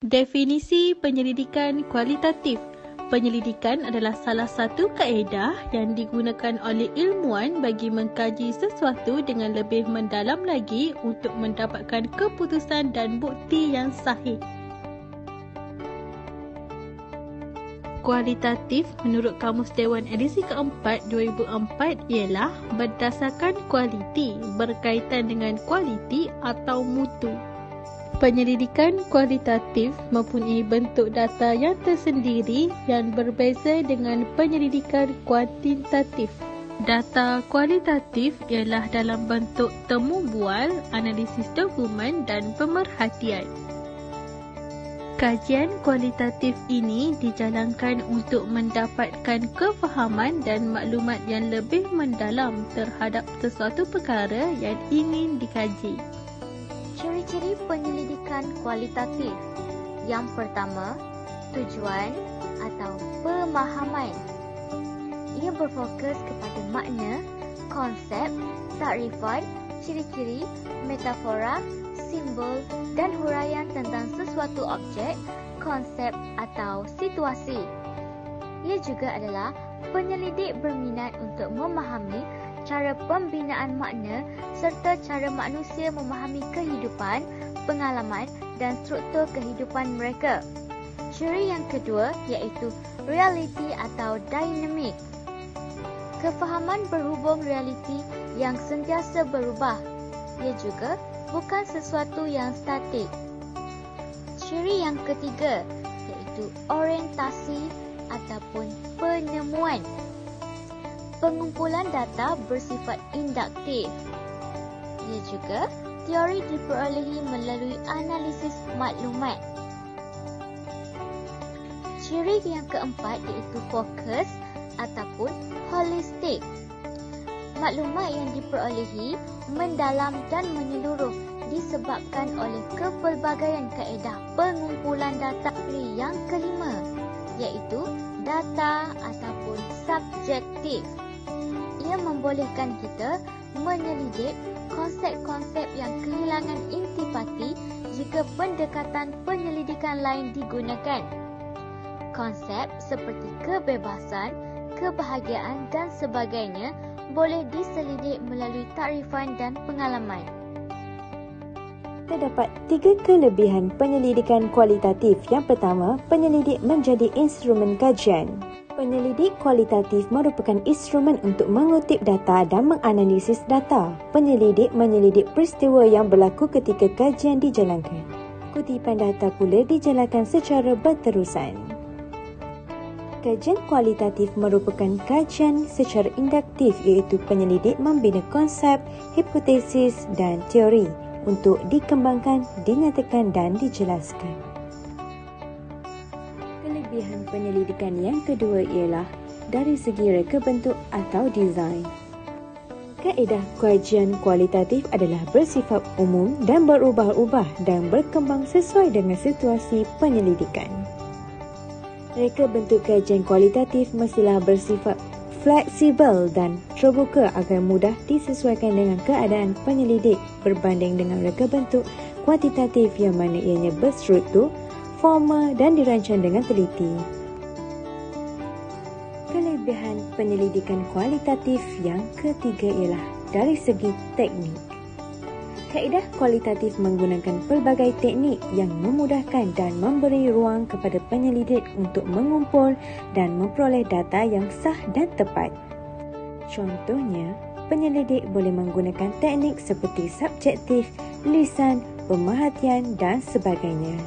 Definisi penyelidikan kualitatif. Penyelidikan adalah salah satu kaedah yang digunakan oleh ilmuwan bagi mengkaji sesuatu dengan lebih mendalam lagi untuk mendapatkan keputusan dan bukti yang sahih. Kualitatif menurut Kamus Dewan edisi keempat 2004 ialah berdasarkan kualiti, berkaitan dengan kualiti atau mutu. Penyelidikan kualitatif mempunyai bentuk data yang tersendiri yang berbeza dengan penyelidikan kuantitatif. Data kualitatif ialah dalam bentuk temu bual, analisis dokumen dan pemerhatian. Kajian kualitatif ini dijalankan untuk mendapatkan kefahaman dan maklumat yang lebih mendalam terhadap sesuatu perkara yang ingin dikaji. Ciri-ciri penyelidikan kualitatif. Yang pertama, tujuan atau pemahaman. Ia berfokus kepada makna, konsep, takrifan, ciri-ciri, metafora, simbol dan huraian tentang sesuatu objek, konsep atau situasi. Ia juga adalah penyelidik berminat untuk memahami cara pembinaan makna serta cara manusia memahami kehidupan, pengalaman dan struktur kehidupan mereka. Ciri yang kedua iaitu realiti atau dynamic. Kefahaman berhubung realiti yang sentiasa berubah. Ia juga bukan sesuatu yang statik. Ciri yang ketiga iaitu orientasi ataupun penemuan. Pengumpulan data bersifat induktif. Ia juga teori diperolehi melalui analisis maklumat. Ciri yang keempat iaitu fokus ataupun holistik. Maklumat yang diperolehi mendalam dan menyeluruh disebabkan oleh kepelbagaian kaedah pengumpulan data. Yang kelima iaitu data ataupun subjektif. Ia membolehkan kita menyelidik konsep-konsep yang kehilangan intipati jika pendekatan penyelidikan lain digunakan. Konsep seperti kebebasan, kebahagiaan dan sebagainya boleh diselidik melalui takrifan dan pengalaman. Terdapat 3 kelebihan penyelidikan kualitatif. Yang pertama, penyelidik menjadi instrumen kajian. Penyelidik kualitatif merupakan instrumen untuk mengutip data dan menganalisis data. Penyelidik menyelidik peristiwa yang berlaku ketika kajian dijalankan. Kutipan data pula dijalankan secara berterusan. Kajian kualitatif merupakan kajian secara induktif iaitu penyelidik membina konsep, hipotesis dan teori untuk dikembangkan, dinyatakan dan dijelaskan. Kelebihan penyelidikan yang kedua ialah dari segi reka bentuk atau desain. Kaedah kajian kualitatif adalah bersifat umum dan berubah-ubah dan berkembang sesuai dengan situasi penyelidikan. Reka bentuk kajian kualitatif mestilah bersifat fleksibel dan terbuka agar mudah disesuaikan dengan keadaan penyelidik berbanding dengan reka bentuk kuantitatif yang mana ianya berstruktur, formal dan dirancang dengan teliti. Kelebihan penyelidikan kualitatif yang ketiga ialah dari segi teknik. Kaedah kualitatif menggunakan pelbagai teknik yang memudahkan dan memberi ruang kepada penyelidik untuk mengumpul dan memperoleh data yang sah dan tepat. Contohnya, penyelidik boleh menggunakan teknik seperti subjektif, lisan, pemerhatian dan sebagainya.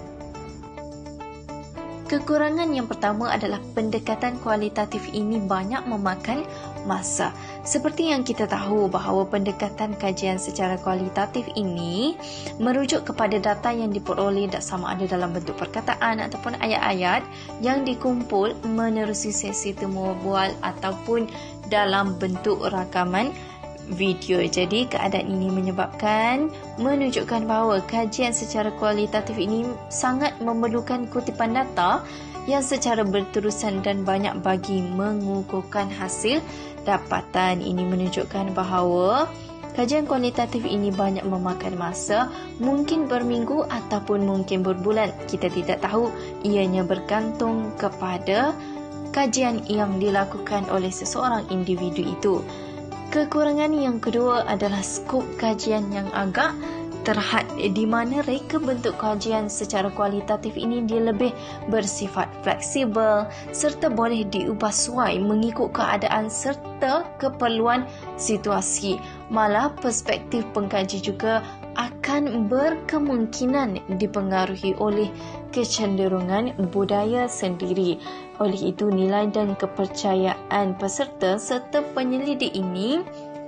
Kekurangan yang pertama adalah pendekatan kualitatif ini banyak memakan masa. Seperti yang kita tahu bahawa pendekatan kajian secara kualitatif ini merujuk kepada data yang diperoleh sama ada dalam bentuk perkataan ataupun ayat-ayat yang dikumpul menerusi sesi temu bual ataupun dalam bentuk rakaman video. Jadi keadaan ini menyebabkan menunjukkan bahawa kajian secara kualitatif ini sangat memerlukan kutipan data yang secara berterusan dan banyak bagi mengukuhkan hasil dapatan. Ini menunjukkan bahawa Kajian kualitatif ini banyak memakan masa, mungkin berminggu ataupun mungkin berbulan. Kita tidak tahu, ianya bergantung kepada kajian yang dilakukan oleh seseorang individu itu. Kekurangan yang kedua adalah skop kajian yang agak terhad, di mana reka bentuk kajian secara kualitatif ini dia lebih bersifat fleksibel serta boleh diubah suai mengikut keadaan serta keperluan situasi. Malah perspektif pengkaji juga akan berkemungkinan dipengaruhi oleh kecenderungan budaya sendiri. Oleh itu, nilai dan kepercayaan peserta serta penyelidik ini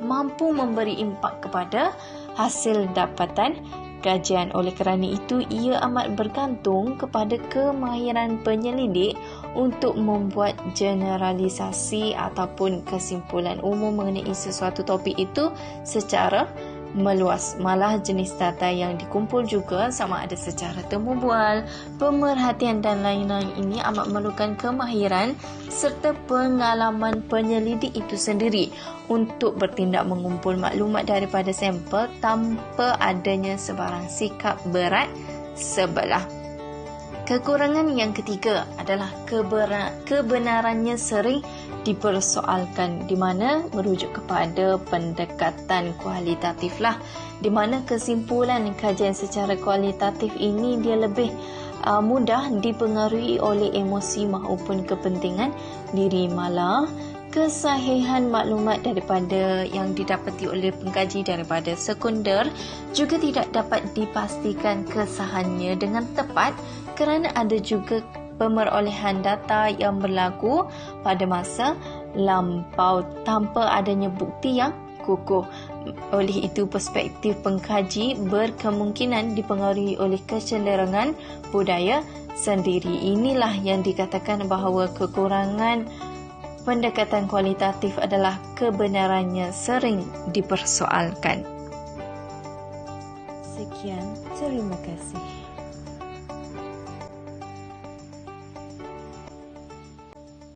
mampu memberi impak kepada hasil dapatan kajian. Oleh kerana itu, ia amat bergantung kepada kemahiran penyelidik untuk membuat generalisasi ataupun kesimpulan umum mengenai sesuatu topik itu secara meluas. Malah jenis data yang dikumpul juga sama ada secara temu bual, pemerhatian dan lain-lain ini amat memerlukan kemahiran serta pengalaman penyelidik itu sendiri untuk bertindak mengumpul maklumat daripada sampel tanpa adanya sebarang sikap berat sebelah. Kekurangan yang ketiga adalah kebenarannya sering dipersoalkan, di mana merujuk kepada pendekatan kualitatif lah, di mana kesimpulan kajian secara kualitatif ini dia lebih mudah dipengaruhi oleh emosi maupun kepentingan diri. Malah kesahihan maklumat daripada yang didapati oleh pengkaji daripada sekunder juga tidak dapat dipastikan kesahannya dengan tepat kerana ada juga pemerolehan data yang berlaku pada masa lampau tanpa adanya bukti yang kukuh. Oleh itu, perspektif pengkaji berkemungkinan dipengaruhi oleh kecenderungan budaya sendiri. Inilah yang dikatakan bahawa kekurangan pendekatan kualitatif adalah kebenarannya sering dipersoalkan. Sekian, terima kasih.